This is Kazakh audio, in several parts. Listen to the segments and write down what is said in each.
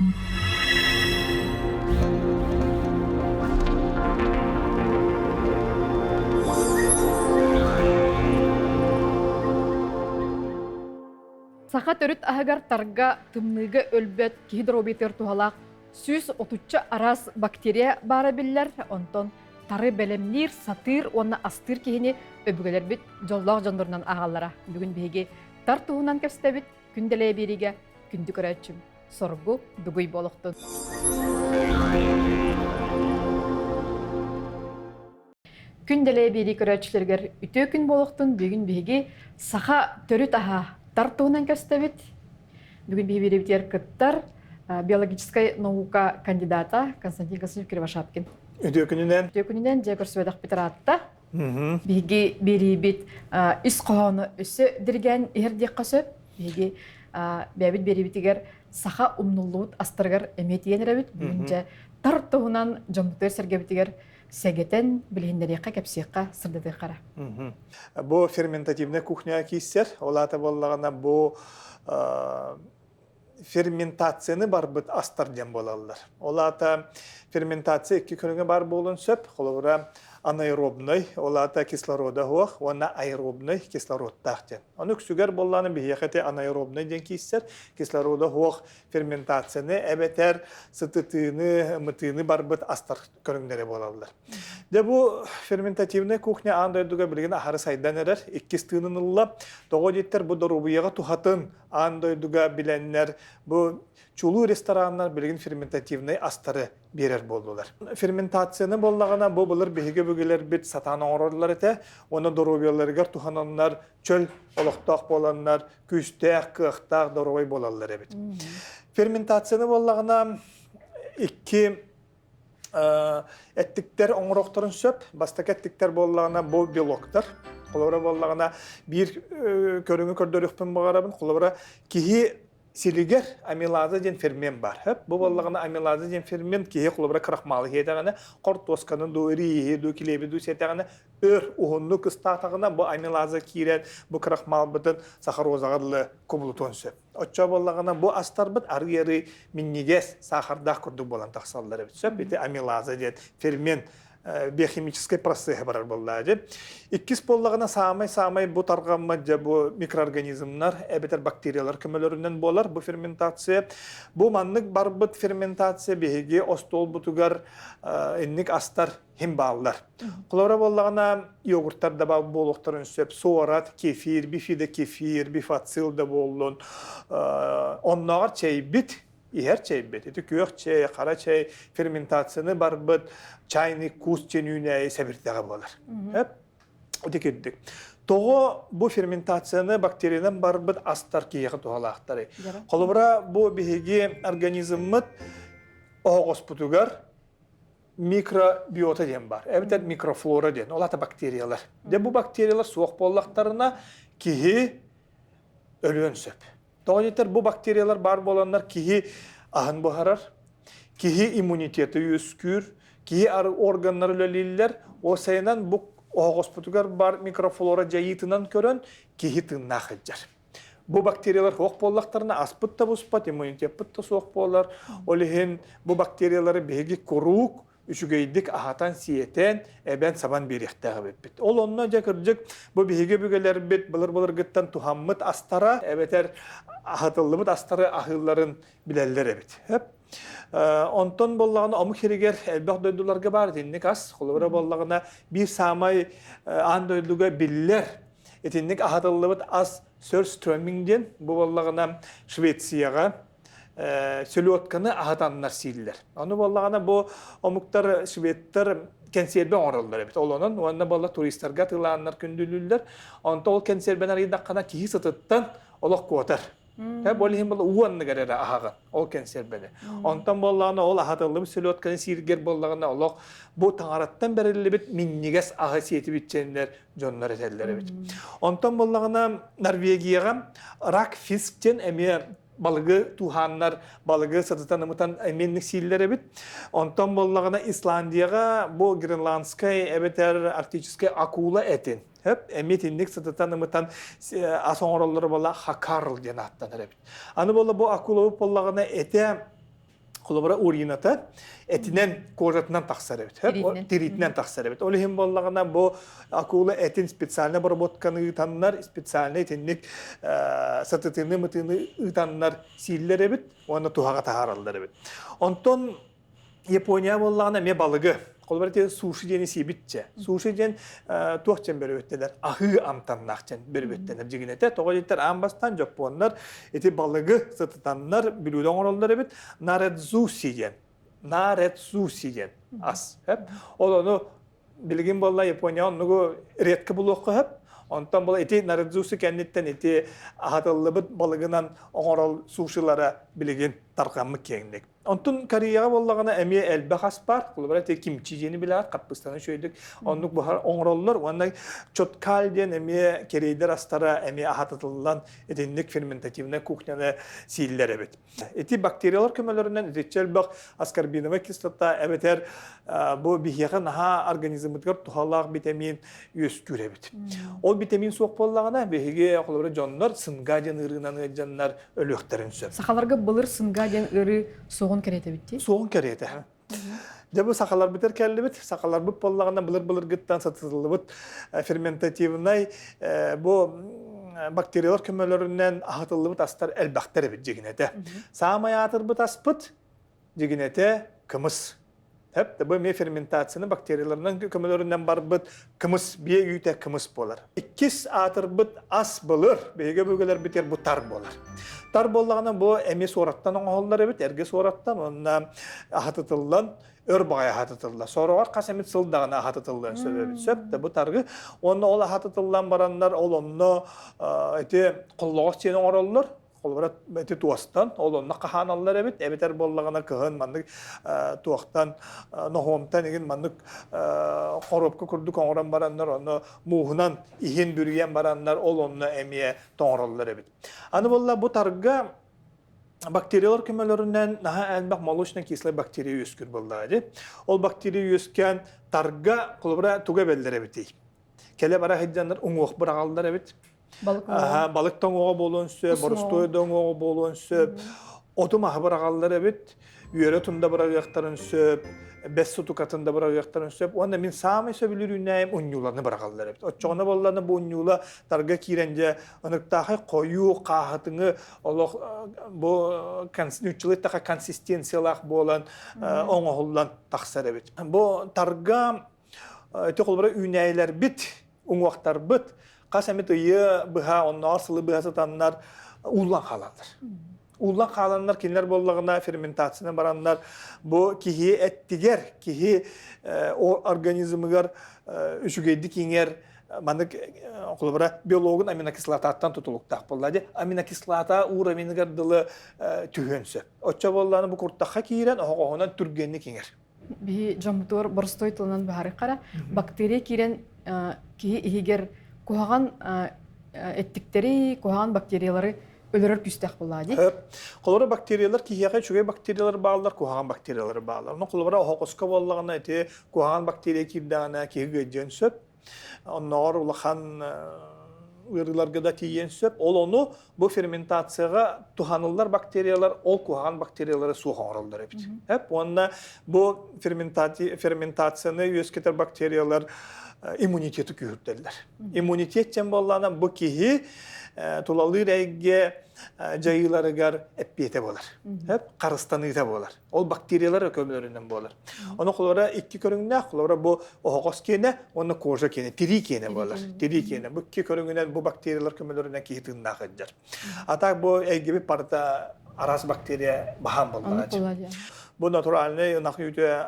Саха төрүт аһыгар тарга тымныга өлбөт гидробитер тухалак сүз отучча арас бактерия бара биллер, онтон тары белемнир сатыр онна астыр кихини өбүгелер бит жоллог жондорунан агаллара бүгүн биги тар туһунан кепстебит күнделе бириге күндү көрөчүм соргу дугуй болохтун. Күнделе бири көрөчүлөргөр үтө күн болохтун бүгүн биги саха төрүт аһа Тартуунан кәстәбит. Бүгін бейберебитер кыттар биологическая наука кандидата Константин Константинович Кривошапкин. Өтө күнүнен же көрсөдөх битератта. Биги берибит үс коһону өсө дирген эрдек касып. Биги бәбит берибитигер саха умнуллуут астыргар эметиенеребит. Бүгүнче тартуунан жомтер сергебитигер Сегетен билиндерекка кепсиекка сырдыды кара. Бу ферментативная кухня киссер, олата боллагана бу ферментацияны барбыт астарден болалар. Олата ферментация эки көрүнгө бар болун сөп, холора анаэробный, олата кислорода хуак, ona аэробный кислородтахтен. Аны күсүгөр болланы бихекете анаэробный ден киссер, кислорода хуак ферментацияны эбетер сытытыны, мытыны барбыт астар көрүнгөре болалар. Де бу ферментативная кухня андойдуга билген ахары сайдан эрер, иккис тыынынылла, того жеттер бу дорубуяга тухатын андойдуга биленнер, бу чулуу рестораннар билген ферментативный астары берер болдулар. Ферментацияны боллагана бу булар беге бөгелер бит сатаны орлар эте, оны дорубуяларга тухананнар чөл олоктак боланнар, күстәк, кыктак дорубай болалар бит. Ферментацияны боллагана икки эттиктер оңроқтарын сөп, бастак эттиктер боллагана бу белоктар. Колора боллагана бир көрүңү көрдөрүкпүн багарабын, колора кихи силигер амилаза ден фермент бар. Бу боллагана амилаза ден фермент кихи колора крахмалы хетагана, кортосканын дури, ду килеби ду сетагана өр ухунну кыстатагына бу амилаза кирен, бу крахмал бытын сахарозагырлы кублутон сөп. Очча боллагана бу астарбыт аргери миннигес сахардах курдук болан таксаллары бит. Сөп бити амилаза ден фермент биохимический процесс бар боллады. Иккис боллагана самай бу таргамма бу микроорганизмнар, эбетер бактериялар көмөлөрүнөн болар бу ферментация. Бу маннык барбыт ферментация беге остол бутугар энник астар химбаллар. Колора боллагана йогурттар да бар болуктарын сөп, соорат, кефир, бифиде кефир, бифацил да болдун. Оннагар чей бит Иһер чай бет. Это күйөк чай, қара чай, ферментацияны барбыт, чайный кус ченүүнәй сәбіртіға болар. Өтекеддік. Тоғы бұл ферментацияны бактериянан барбыт астар кейеғі туғалақтары. Қолыбыра бұл бігеге организммыт оғыз бұтығар микробиота ден бар. Әбітер микрофлора ден. Олата бактериялар. Де бұл бактериялар суық боллақтарына кейі өліен сөп. Тоғынетер бұл бактериялар бар боланlar кихи ahın бұхарар, кихи иммунитеті өскүр, кихи органнар өлелілер, о сайынан бұл оғыз бұтығар бар микрофлора жайытынан көрін, кихи тыңнақ еджер. Бұл бактериялар оқ боллақтарына аспытта бұспат, иммунитет бұтта соқ болар, олеген бұл бактериялары беге көрук, үшігейдік ағатан сиетен әбән сабан беректіғі бет. Ол онына жәкірдік бұл бейге бүгелер бет бұлыр ғыттан тухаммыт астара, әбәтер ағатылымыт астары ағыларын біләлдер әбет. Онтон боллағына омы керегер әлбәқ дойдуларға бар дейінік аз. Қолыбыра боллағына бір самай андойдуға білілер. Етінік ағатылымыт аз Сөрстрөмиңден бұл боллағына Швецияға Сөлөтканы ағатаннар сейділер. Оны болағана бұл омуктар шведтар кәнсербен оралдар. Олонын, онына болла туристарға тыланнар күнділілдер. Онта ол кәнсербен арыдаққана кейі сытыттан олық қуатар. Болығын болла уанны кәрері ағаған, ол кәнсербені. Онтан болағана ол ағатылым сөлөтканы сейдігер болағана олық бұл таңараттан бәрілі бет миннигес аға сейті бітчендер жонлар әтелдері бет. Онтан болағана Норвегияға рак фисктен әме балығы туханнар, балығы сатытан ымытан әменлік сейлері бит. Онтан болағына Исландияға бұл гренландскай, әбетер арктическай акула әтен. Әметінлік сатытан ымытан асоңыролары бола хакарл ден аттан әрі бит. Аны бола бұл акула болағына әте Kulubara urinata etinen kojatından taksar evet. Hep o Tiritinen. tiritinen taksar evet. Öyle hem bollağına bu akula etin spesialine обработканы tanlar, spesialine etinlik satıtını mıtını tanlar siller evet. Onu tuhaga taharallar evet. Ondan Japonya bollağına me balığı. Kulubara te sushi deni sibitçe. Sushi den tuğçen beri ötteler. Ahı amtannakçen beri ötteler jiginete. Toğajetler ambastan Japonlar eti balığı satıtanlar bilüden orallar evet. Naretsushi den. Naretsushi den. As. Hep. Onu bilgin bolla Japonya onu redki buluqı hep. Ondan bola eti naretsushi kennetten eti ahatıllıbıt balığından oral sushilara bilgin tarqamı kendik. Ondan Koreyaga bollagana emi elbaq aspar, kulubara te kimchi jeni bilar, Qatbistana şöydük. Onluk buhar oңrollar, onda çotkal den emi kereyder astara emi ahatatıllan etinlik fermentativne kuchnyana siller evet. Eti bakteriyalar kömelerinden etçel bak askarbinova kislota ebeter bu bihiyaga naha organizmıtgar tuhalaq vitamin yüskür evet. Ol vitamin soq bollagana behige kulubara jonlar sınga jen ırınan janlar ölüktörün söp. Сахаларга былыр сынга ден ыры соғын керете битти. Soğun kereyete. Jabı sakalar biter kelli bit, sakalar bu pollağından bılır gittan satıldı bit. Fermentativnay bu bakteriyalar kömelerinden ahatıldı bit astar elbakter bit jiginete. Samaya atır bit aspıt jiginete kımız. Hep de bu me fermentasyonu bakteriyalarından kömelerinden bar bit kımız bir yüte kımız bolar. İkis atır bit as bulur. Bege bögeler biter bu tar bolar. Tar bollağına bu emi sorattan oğullar evet, erge sorattan onunla ahatıtıllan, örbağaya ahatıtıllan. Sonra var kasemit sıldağına ahatıtıllan söyledi. Söp de bu targı, onunla ol ahatıtıllan baranlar, ol onunla eti kulluğuz çeyini orallar. Kolbara eti tuastan, ol onunla kahanallar evet, ebeter bollağına kıhın, mandık tuaktan, nohomtan egin mandık korupka kurduk oğran baranlar, onu muhunan ihin bürüyen baranlar, ol onunla emiye toğrallar evet. Anı bolla bu targa bakteriyalar kömelerinden naha elbaq moluşna kislay bakteriya yüskür bolladı. Ol bakteriya yüsken targa kolbara tuga beller evet. Kele bara heccanlar unguq bırağallar evet. Balık toңoğa bolun söp, borostoy toңoğa bolun söp. Otuma bırağallar evet. Yöre tunda bırağıqtarın söp. Bes sutu katında bırağıqtarın söp. Onda min sami söbülür ünnayım unyularını bırağallar evet. O çoğuna bollarını bu unyula targa kirence ınıqtağı koyu qahatını bu nüçülüttaka konsistensiyalar bolan oңoğullan taqsar evet. Bu targa eti kolbara ünnaylar bit, unguaqtar bit. Qasamit ıyı bıha, onlar sılı bıha satanlar ullan qalanlar. Ullan qalanlar kinler bollağına fermentasyona baranlar bu kihi ettiger, kihi o organizmigar üçügeydi kinger manık kulubara biologun aminokislatattan tutuluktaq bolladı. Aminokislata uğur aminigar dılı tühönse. Oça bollağını bu kurttaqa kiren oğuğunan türgenni kinger. Bir jambutor borstoy tılынан bahari qara bakteriya kiren kihi ihiger kuhagan ettikteri, kuhagan bakteriyaları ölürür küstək bolladı. Hep. Kolora bakteriyalar kihiyaga çöge bakteriyalar bağlar, kuhagan bakteriyaları bağlar. Onu kolora ohokoska bollağına eti kuhagan bakteriya kirdağına kihi gecen söp. Onlar ulaqan ırılarga da tiyen söp. Ol onu bu fermentatsiyaga tuhanıllar bakteriyalar, ol kuhagan bakteriyaları suğan orallar hep. Hep onunla bu fermentatsiyonu yüzketer bakteriyalar immuniteti kühürtlerler. İmmunitet cembollanan bu kihi tulalı reyge cayılarıgar epiyete bolar. Hep karıstanıyta bolar. Ol bakteriyalar kömülerinden bolar. Onu kullara iki körüngüne, kullara bu oğuz kene, onu korja kene, tiri kene bolar. Tiri kene. Bu iki körüngünen bu bakteriyalar kömülerinden kihi tığına kıcar. Hatta bu gibi parta aras bakteriya baham bolar. Bu naturalne nakı yüce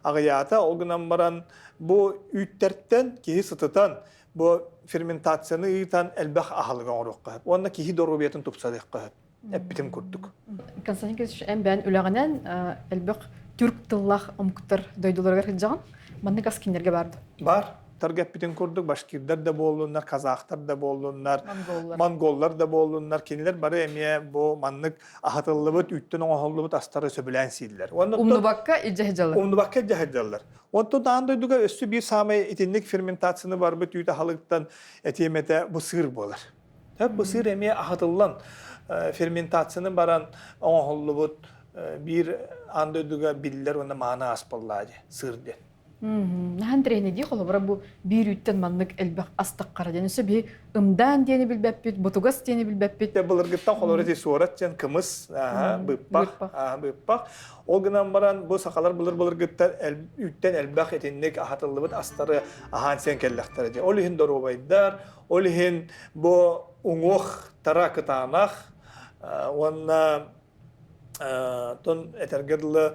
ağıyata, olgunan baran bu üttertten kihi sıtıtan bu fermentasyonu ıyıtan elbaq ahalıga oruqqa. Onda kihi dorubiyatın tupsadıqqa. Hep bitim kurduk. Konstantin Kesiç, ben ülağınan elbaq Türk tillaq omkuttar doydulargar hıcağın. Mannik askinlerge bardı. Var. Targep bitim kurduk. Başkirler de bolunlar, Kazaklar da bolunlar, Mongollar da bolunlar. Kiniler bari emiye bu mannik ahatıllıbıt, ütten oğullıbıt astarı söbülen siller. Umnubakka icahıcalar. Umnubakka icahıcalar. Ondan da doyduga össü bir samay etinlik fermentasyonu var. Bu tüyde halıktan etimete bu sığır bolar. Hep bu sığır emiye ahatıllan fermentasyonu baran oğullubut bir anda biller ona mana aspalladı sırdı. Нахан трени ди холобра бу бир үттен маннык элбэх астаккара денесе би ымдан дени билбеппит, бутугас дени билбеппит. De bulurguttan koloreti surat jen kımız, bıppak. O günden baran bu sakalar bulurguttan ütten elbak etinlik ahatıllıbıt astarı ahan sen kellektere jen. Olihin dorobaydar, olihin bu uŋuh tara kıtanak, onna ton etergedli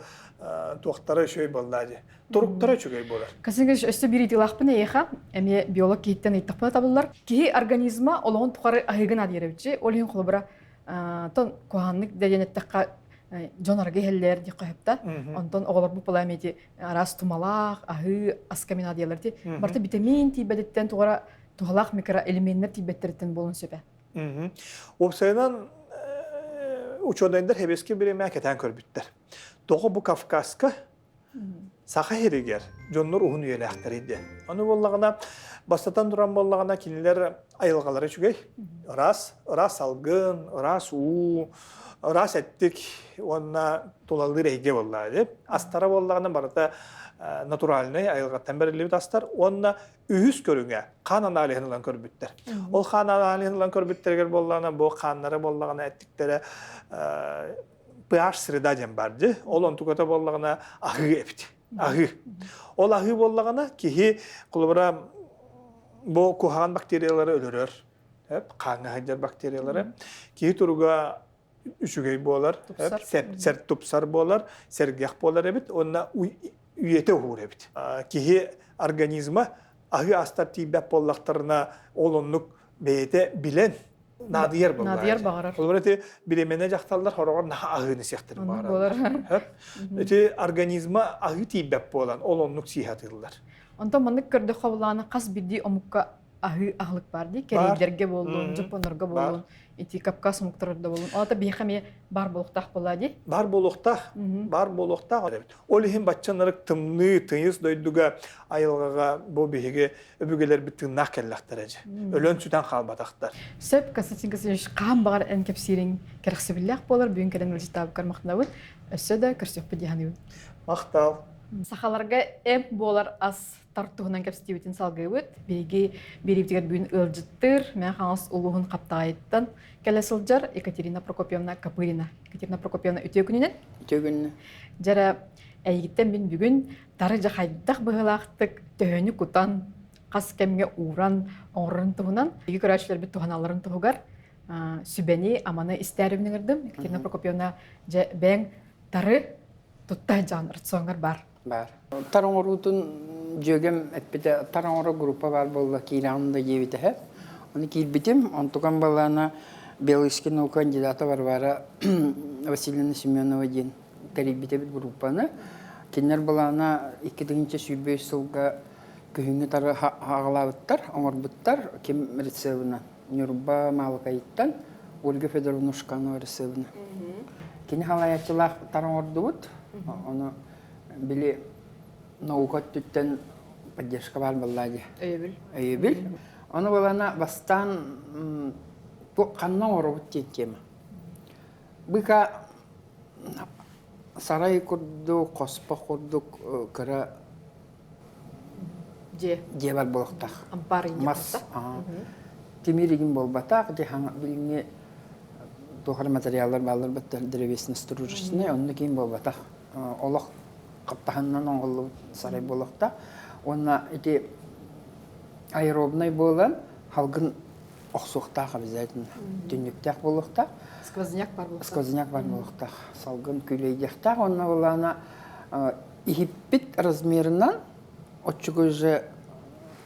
tuaktara şöy bolladı. Turuktara çögey bolar. Касынгыш өстө бир итилахпын эйха, эме биолог кейттен ыйтакпына табыллар. Кихи организма олоғын тухары ахыгын адьеревичи, олин холобра тон куханнык деденеттекка жонарга хеллер ди кайыпта. Онтон оголор бу паламети арас тумалах, ахы аскамин адьерлерди. Барта витамин тибедеттен тугара тухалах микроэлементтер тибеттерден болун сөпе. Opsaydan uçodayındır hebeski bir meketen körbütter. Doğu bu Kafkaska saha heriger, jonlar uhun üyelekteriydi. Onu bollağına, bastatan duran bollağına kiniler ayılgaları çügey. Ras salgın, ras uğu, ras ettik, ona tolalı reyge bollağıydı. Astara bollağına barata naturaline ayılgattan belirli astar, ona ühüs körüne, kan analihinilan körbütter. Ol kan analihinilan körbütterger bollağına, bu kanlara bollağına ettikleri pH sırada jem bardı. Olon tukata bollağına ahı epti. Ahı. Ol ahı bollağına kihi kulubra bu kuhan bakteriyaları ölürür. Hep kanı hacer bakteriyaları. Kihi turuga üçügey bolar. Hep sert tupsar bolar. Sergah bolar ebit. Onna üyete uğur ebit. Kihi organizma ahı astar tibet bollaklarına olonluk beyete bilen Nadiyar bağlar. Nadiyar bağırar. Olbrati bilemene jaktallar horoğar naha ahını sektir bağırar. Hep. Eti organizma ahı tibep bolan olonluk sihatırlar. Ondan manнык көрдө ховланы кас бидди омукка ahı ahlık bardı. Kereylerge bolun, Japonlarga bolun, iti Kafkas muktırda bolun. Ata bihame bar boluktaq boladi. Bar boluktaq. Olihin batçanlarık tımlı, tıyız doyduga ayılgaga bu bihige öbügeler bir tığnak kellekterece. Ölön süten kalbadaktar. Söp kasıçın qam bağır en kepsirin kerxsibillah bolar, büyün keren ılcıtabı karmaqnavın. Össö da kürsöpü dihanıvın. Maqtal. Sahalarga em bolar as tartuğundan kepstibitin salgıvıt. Birigi biribdigar büyün ılcıttır. Men xanas uluğun kaptağayıttan. Kelesılcar Ekaterina Prokopyevna Kapırina. Ekaterina Prokopyevna ütüye gününen. Ütüye gününen. Jara әйгіттен мен бүгін тары жақайдақ бұғылақтық төхені құтан, қас кәмге уран оңырын тұғынан. Егі көрәшілер біт тұғаналарын тұғығар. Сүбәне аманы істәрімнің ұрдым. Екатерина Прокопьевна бәң тары тұтта жан ұртсоңғар бар. Бар. Тараңырутын жөгем әтпеті тараңыры группа бар болды кейлағында ебеті әп. Оны кейлбетім, онтуған балана Белыйский наука кандидаты бар Василина Семенова ден. Тарибитебит группаны. Кеннер балана 2-нче сүйбөй сылга көһүңө тары хагалабыттар, оңорбуттар, кем рецебина. Нюрба Малакайттан, Ольга Федоровна Ушканова рецебина. Кени халаячылар тараңордубут. Оны били наука түттен поддержка бар баллади. Өйбүл. Оны балана бастан бу канна оробут тема. Быка сарай курду, қоспа курдук, кыра же бар болуктак. Мас. Темиригин болбатак, же хаңа билиңе тухар материалдар балдар баттар древесный стружечный, онны кийин болбатак. Олох каптаханнан оңголу сарай болукта. Онна эти аэробный болан, халгын оксуктак обязательно. Түнүктак болукта. Сквозняк бар болуктак. Сквозняк бар болуктак. Салгын күлейдектак. Онна болана ихиппит размерынан отчугы же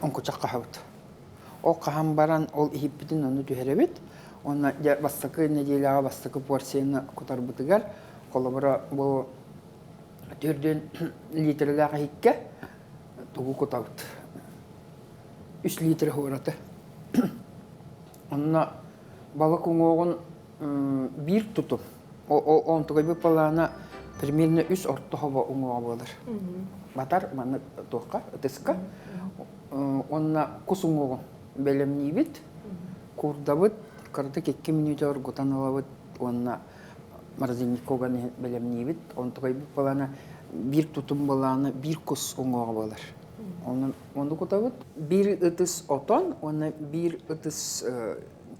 онкучак кахабыт. Ол кахан баран ол ихиппитин ону түхеребит. Онна бастакы неделяга бастакы порцияны кутарбытыгар. Колобара бу түрден литрлага хикке тугу кутабыт. 3 литр хораты. Онна бала күңоғын бир тутум. Он тугай бу палана примерно 3 орто хаба уңоға болар. Батар маны тоққа, тыска. Онна кус уңоғын белемнибит, курдабыт, кырды 2 минут оргутан алабыт, онна Морозильникованы белемнибит, он такой балана бир тутум балана бир кус оңоға болар. Оны кутабыт бир ытыс отон, оны бир ытыс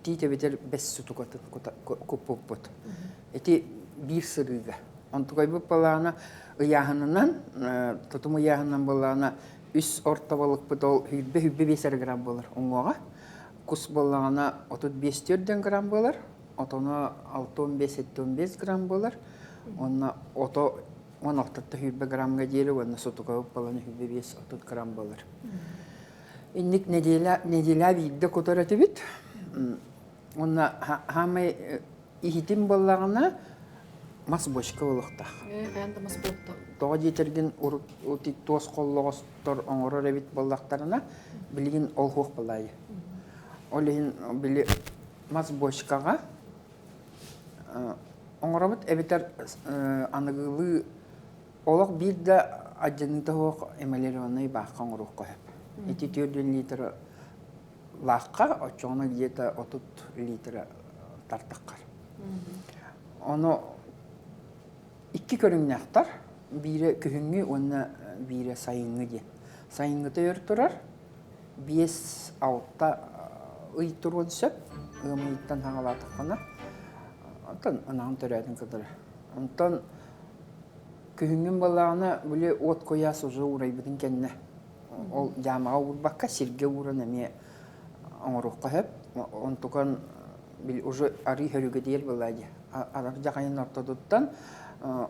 тите бетер бес сутукаты куппут. Эти бир сырыга. Он такой балана ыяханынан, тутум ыяханан балана үс ортабалык бутол хүббе 5 грамм болар оңоға. Кус балана 35 грамм болар. Отона 6-15 грамм болар. Онна ото 16 граммга дейли, онна сутука баланы 5-6 грамм болар. Инник неделя видде котараты бит. Онна хамай ихитим баллагына мас бошка болуктак. Каянда мас болуктак. Тога жетерген ути тос коллогостор оңорор эбит баллактарына билген олхук балайы. Олин били мас бошкага оңоробут эбитер аныгылы олок бир да аджаныта хок эмалерионный бакка оңорук коеп. Эти 4 литр лакка, очоңна где-то 30 литр тартаккар. Оно 2 көрүңнактар, бире көһүңгү, онна бире сайынгы ди. Сайынгы төр турар, 5-6 ый турун сөп, ымыйттан хаңалатыккана. Антон анан төрөдүн кыдыр. Антон көһүңгүн балагына биле от кояс уже урайбытын кенне. Ол жамага урбакка сирге уран эме оңорукка хеп. Онтукан бил уже ари хөрүгө дел балади. Арак жакайын ортодуттан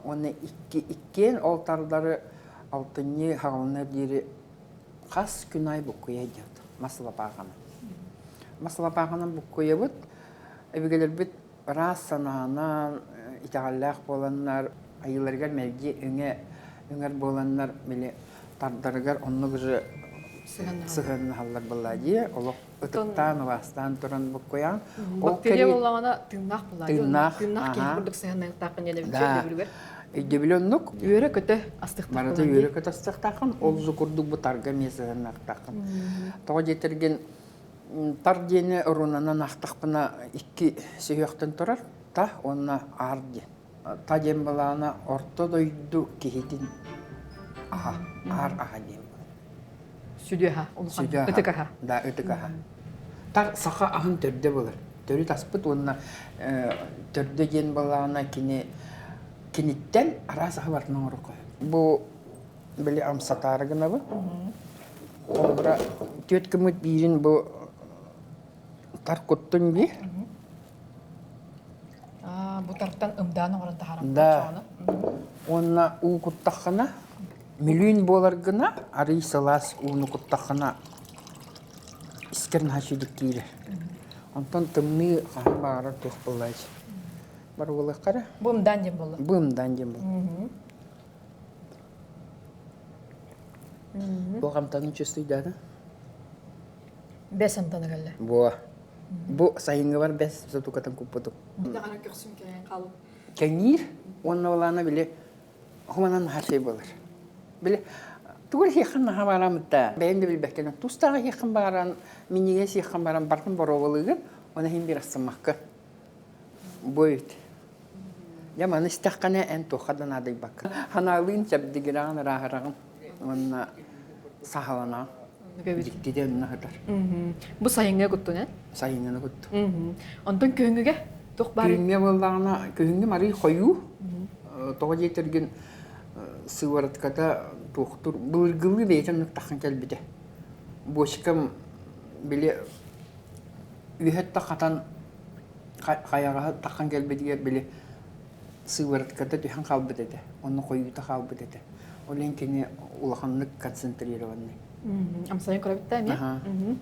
оны иккен олтардары алтынны хагылны дири кас күнай букуя жат. Масла багана. Масла баганан букуя бут. Эбигелер бит раз санаанан итагаллах боланнар, айыларгар мелги өңер боланнар биле тардаргар онны гыжы сыгын халлар баллади. Олок ытыктан вастан туран букуян. Бактерия боллагана тыннак булады. Тыннак кийин курдук сыгыннан такын эле билбер. Идебилөннүк. Үйрө көтө астыктак. Барата үйрө көтө астыктакын, ол жукурдук бутарга месыгыннак такын. Тога жетерген тар дене урунанан ақтақпына 2 сүйөктен турар, та онна арди. Та дем балана орто дойду кехитин ар дем. Сүдөха, ытыкаха. Да, ытыкаха. Тар саха ахын төрдө болар. Төрү таспыт онна төрдө ген балана киниттен ара саха бартынан орукой. Бу биле амсатарыгына бу. Олбра төткөмөт бирин бу тар коттун би. Бу тарптан ымдан орын тахарам. Да. Онна у куттахана миллион боларгына ари салас уну куттахана искерн хашидик кире. Онтон тымны бара тохпылай. Бар болы кара. Бу ымдан дем болду. Бу ымдан дем болду. Бу камтанын чөстүй да. Бес ымтаны галле. Бу сайынгы бар бес сотукатын куппутук. Дагана көксүм кайын калып. Кеңир, онна балана биле хуманан хашей болар. Биле тугур хихан хабарамытта. Бәйенде билбеккен тустагы хихан баран, миниге хихан баран бартын боровылыгын, оны хим бир асымакка. Бойт. Яманы стаккана эн тохадан адый бак. Ханалын чабдигиран рахарагын. Онна сахалана. Диктиден нахатар. Бу сайынга гуттун, э? Сайынганы гут. Онтон көңгүгө тох бар. Көңгө боллагына, көңгө мари хою. Тога жетерген сываратката тохтур былгылы бейтен тахын келбиде. Бошкам биле үйөттө катан каяга тахын келбидиге биле сываратката тихан калбыды. Оны коюта калбыды. Олен кене улаханлык концентрированный. Амсайын көрөбүттэ эми.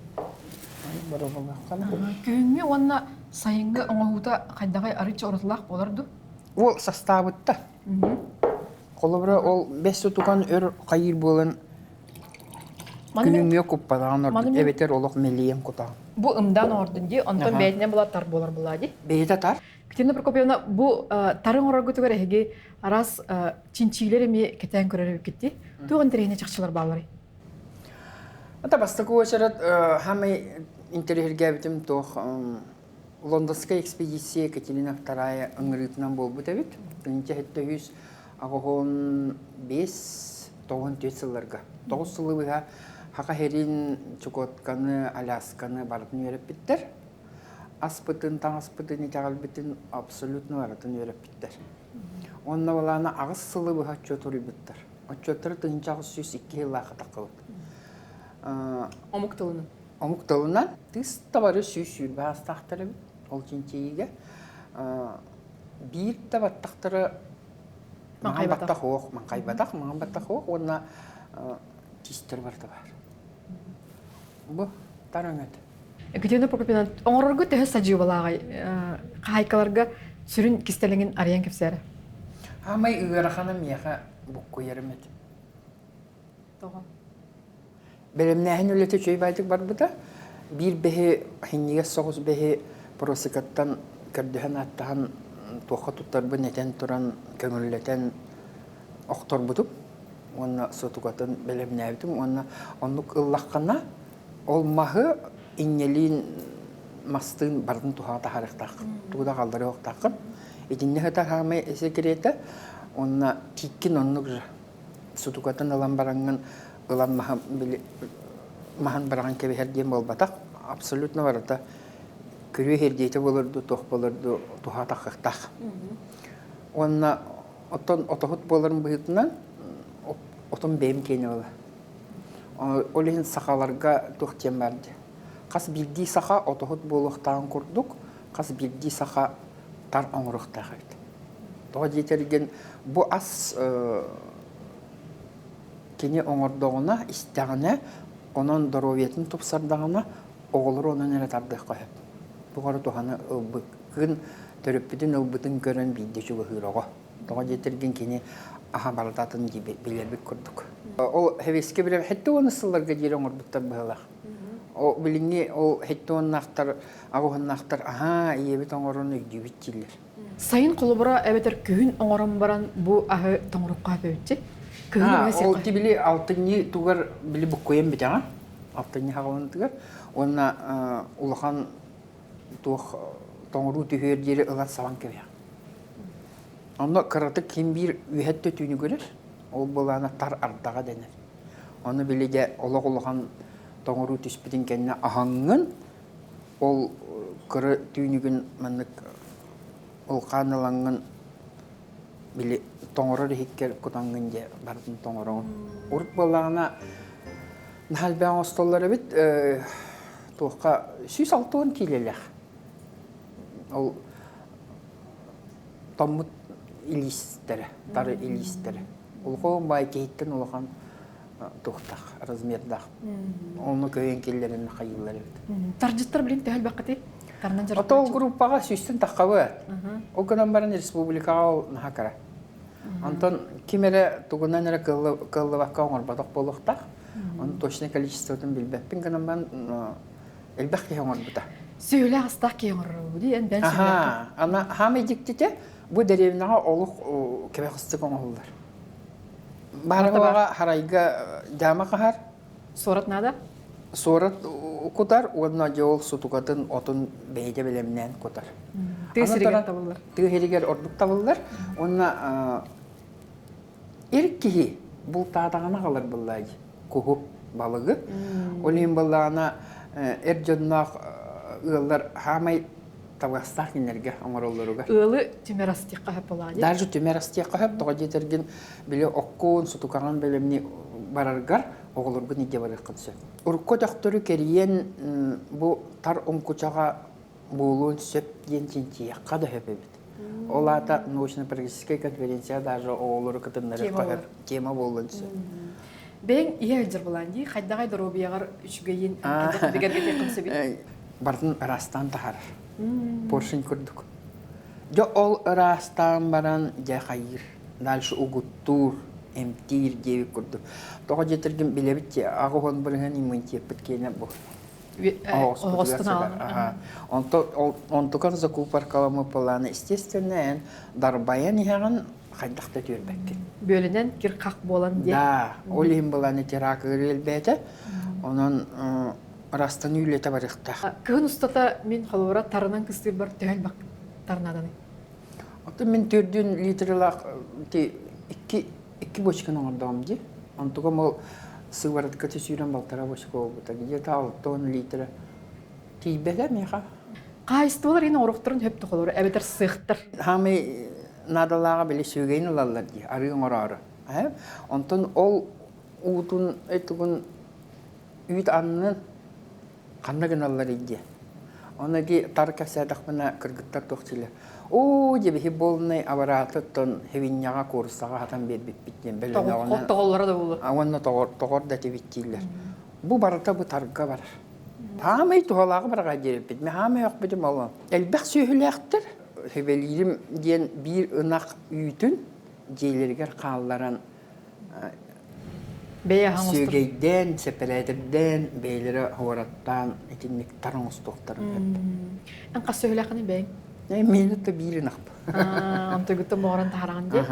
Барабалаккана. Көңгү онна сайынга оңоһута кайдагай арыча оротулак болорду. Ол составытта. Колобра ол 5 тутукан өр кайыр болан көңгө куппадан орду. Эбетер олок мелием кута. Бу ымдан ордун ди, онтон бәйтине була тар болар булади. Бейте тар. Китина Прокопьевна, бу тарын ороргу түгөр эги арас чинчилер эми кетен көрөрүп кетти. Туган терехине чакчылар баалары. Ата бастыгы очарат хамай интерьерге битим тох Лондонская экспедиция Екатерина II ыңырытынан болбут эбит. Тынча хеттөйүз агохон 5-9 сылларга. 9 сыллыга хака херин Чукотканы, Алясканы бардын үйрөп биттер. Аспытын, таң аспытын, итагалбитин абсолютно бардын үйрөп биттер. Онна баланы агыс сыллыга чөтүрү биттер. Отчоттары тынча 102 жылга такылып. Омук тылының. Омук тылынан тыс табары сүйсүр бастақтары ол чинчейге бир табаттақтары маңай баттақ оқ, маңай баттақ оқ, онна тистер бар табар. Бұ тараңады. Екатерина Прокопьевна, оңырырғы төхі саджи балағай, қайкаларға сүрін кистеліңін ариян кепсәрі? Амай ұғырақаны мияға бұққы ерімет. Белемнәһен үлете чөй байтык бар бұда. Bir behe hinniye soğuz behe prosikattan kördühen attağın tuğa tuttarbu neten turan köngülleten oktor budup. Onna sotukatın belemnäbitim. Onnuk ıllaqana olmahı innelin mastığın bardın tuğa taharıqtaq. Tuğda qaldırı oqtaqın. Edinne hıtar hamay esekirete. Onna tikkin onnuk sotukatın alan barangın ılan mahan barağın kebe her diyen bolbataq. Абсолютно барата. Көрү хердейте болырды, тоқ болырды, туха тақықтақ. Онна отохут болырын бұйытынан отын бейім кейіне болы. Олеген сақаларға тоқтен барды. Қас білді сақа отохут болуқтағын көрдік, қас білді сақа тар оңырықтағы. Тоға жетерген бұл ас кене оңырдығына, істіғіне, onun doroviyetin topsardağına oğulur onun ere tardıq qoyub. Buğarı toğanı ılbıqın, törüppüdün ılbıdın görən bildi şu hıroğu. Toğa getirgin keni aha baladatın gibi bilerbik kurduk. O heveske bile hette onu sıllarga jere oңurduktар bığılaq. O bilingi o hette onun naqtar, ağuğun naqtar, aha iyebit oңurunu ügdübit jiller. Sayın kolubura ebeter köyün oңorun baran bu ahı toңurukka öpütçi? Ол тибили алтынны тугар били буккоем бит ага. Алтынны хагын тугар. Онна улахан тух тоңру түһөр жери ылат саван кебе. Онда караты ким бир үһәттә түнү көрөр. Ол булана тар ардага денер. Оны билеге улахан тоңру түспитин кенне ахаңын ол кыры түнүгүн маннык ол канылангын били тоңорор хиккер кутангынде бардын тоңорон. Урт балана нахалбан остоллары бит тоққа 106 килелер. Ол томмут илистері, тары илистері. Ол қоғын бай кейттен олған тоқтақ, размердақ. Оны көйен келлерін қайылары бит. Таржыттар білін төхіл бақыты? Отол группаға сүйстін таққабы. Ол күнен барын республикаға нахакара. Антон кимере тугунан эре кыллыбакка оңорбадак болуктак. Он точное количествотун билбеппин канаман элбек оңорбута. Сөйле астак оңорбу диен бен сөйле. Ана хами диктите бу деревнага олук кебекстик оңолдар. Барага харайга жама кахар. Сорат нада? Сорат кутар, онна жол сутукатын отун бейде белемнен кутар. Тесиригер табылар. Тесиригер ордук табылар. Онна Иркихи бұл тадағана қалар бұллай көғіп балығы. Олейін бұллағана әржоннақ ұғылар хамай табастақ енерге аңыролларуға. Ұғылы түмерастиқ қағып болады? Даже түмерастиқ қағып, тоға жетерген біле оққуын, сұтуқаған бөліміне барарғар, оғылырғы неге барыққын сөп. Ұрқы дақтыры кериен бұл тар оңқучаға болуын сөп ден тентие қады хөпебет. Олата научно-практическая конференция даже оолору кытыннары қойып тема болынсы. Бен ие әлдер боланди, қайдағай дұробияғар үшігейін бігерге текімсі бейт? Бардың ырастан тахар. Поршын көрдік. Жо ол ырастан баран жа қайыр. Дальше угуттур, эмтир деуі көрдік. Тоға жетірген білебітте, ағы он бірген иммунитет біткені бұл. Оғыстын алын. Онтукан закупар каламы планы, естественно, дарбаян яғын қайдақта түрбәккен. Бөлінен кір қақ болан де? Да, олейін баланы теракы өрелбәді. Онын растан үйлете барықта. Кыһын устата мен холора тарынан кыстыр бар төһөл бак тарнаданы. Аты мен 4 литрлак iki бочканы оңдам ди. Антуга мол сыварат каты сүйрен балтара бочка болбута. Где-то 6 литр. Тибеле меха. Кайстылар ин орохтурун хөптө холора эбетер сыхтыр. Хами надалага беле сөйгейн лаллар ди. Арыгын орары. Онтон ол утун этугун үйт аннын кандагын аллар иди. Онаги таркасадак мына кыргыттар тохчиле. О, дебе болнай аппараттан хевинняга курсага хатан бербит биттен беле дагана. Тоголлары да болду. Аванна тогор да тебиттилер. Бу барата бу тарга бар. Тамай тухалагы барга жереппит. Ме хама yok битим алла. Элбек сөйлектер. Хевелирим диен бир ынак үйтүн жейлергер калларан Бея хаңыстыр. Сөйгейден, сепеледерден, бейлері хораттан, етінмек тарың ұстықтар. Ан қасы сөйләқыны бәйін? Мені де бейрін ақпы. Антығытты моғырын тағыраған де?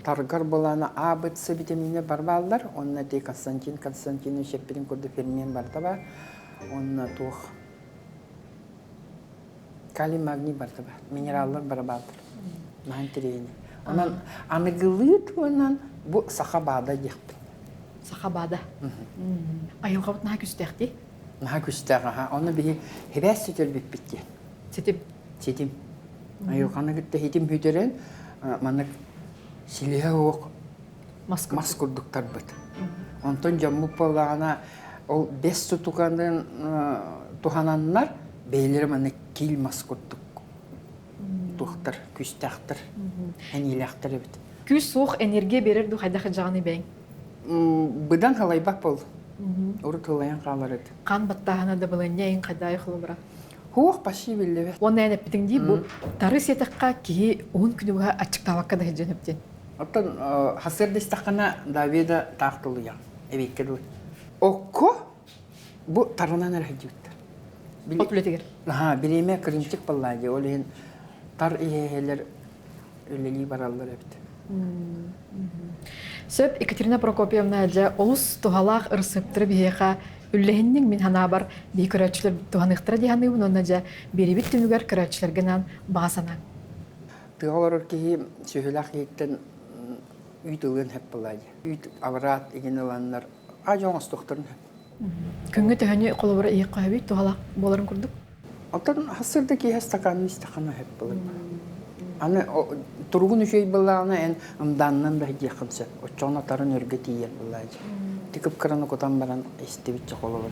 Тарғар боланы абытсы витамині бар балдар. Онына де Константин шеппеден көрді фермен барда ба. Онына туқ калий, магний барда ба. Минераллар бар балдар. Маған терейіне. Онан анығылыт онан бұл сақабада еқпі. Сақабада. Айылға бұт наға күстәқті? Наға күстәға. Оны бейі хебәс сөтел бітпітті. Сетіп? Сетім. Айылғаны күтті хетім хүдерен, манық силеге оқ мас күрдіктар бұд. Онтон жаммы болағына ол 5 тұтуғандың тұхананлар бейлері манық кел мас күрдік. Тұқтар, күстәқтір, әнеләқтір өбіт. Күз соқ энергия берерді қайдақы жағаны бәйін? Бұдан қалай бақ бол. Ұры тұлайын қалар өді. Қан баттағына да бұлын нәйін қайдайы қылы бұра? Хуақ башы білді бәт. Оны әніп бітіңдей бұл тары сетіққа кейі 10 күнігіға ачық таваққа да хеджен өптен. Оттан хасырдыстақына Давида тақтылы яң. Әбеккеді. Оқко бұл тарынан әрі өтті. От білетігер? Білеме кірімчік боллайды. Олейін тар иелер өлелі баралар өпті. Сөп Екатерина Прокопьевна әжі олыс тұғалақ ұрсыптыры бейеға үлләһиннең мин хана бар бий көрәчләр туһаныктыра дигәнне бу ноннажа беребит түнүгәр көрәчләргәнән базана. Тыгалар ки сөйләк еттен үйтүгән хәп булай. Үт аврат игенеләннәр аҗоңас тохтырны. Күнгә тәһәне кулыбыр ий кайбы туһалак боларын күрдүк. Атын хасырда ки стакан стакан хәп булай. Аны тургун үшей булланы эн ымданнан да якынса. Очона тарын өргә тиер булай. Тикып караны котан баран истебитче колобор.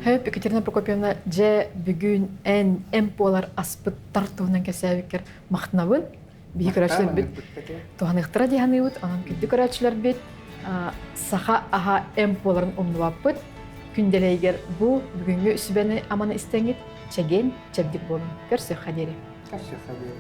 Хөп Екатерина Прокопьевна же бүгүн эн полар аспыт тартуунан кесәбикер мактнабын. Бий көрәчләр бит. Туһаныктыра дигәнне бит, анан күдди көрәчләр бит. Саха аха эн поларын умнубаппыт. Күнделәйгер бу бүгүнгө үсүбәне аманы истәңит чеген чәбдик болун. Көрсө хадери. Кашы хәбәр.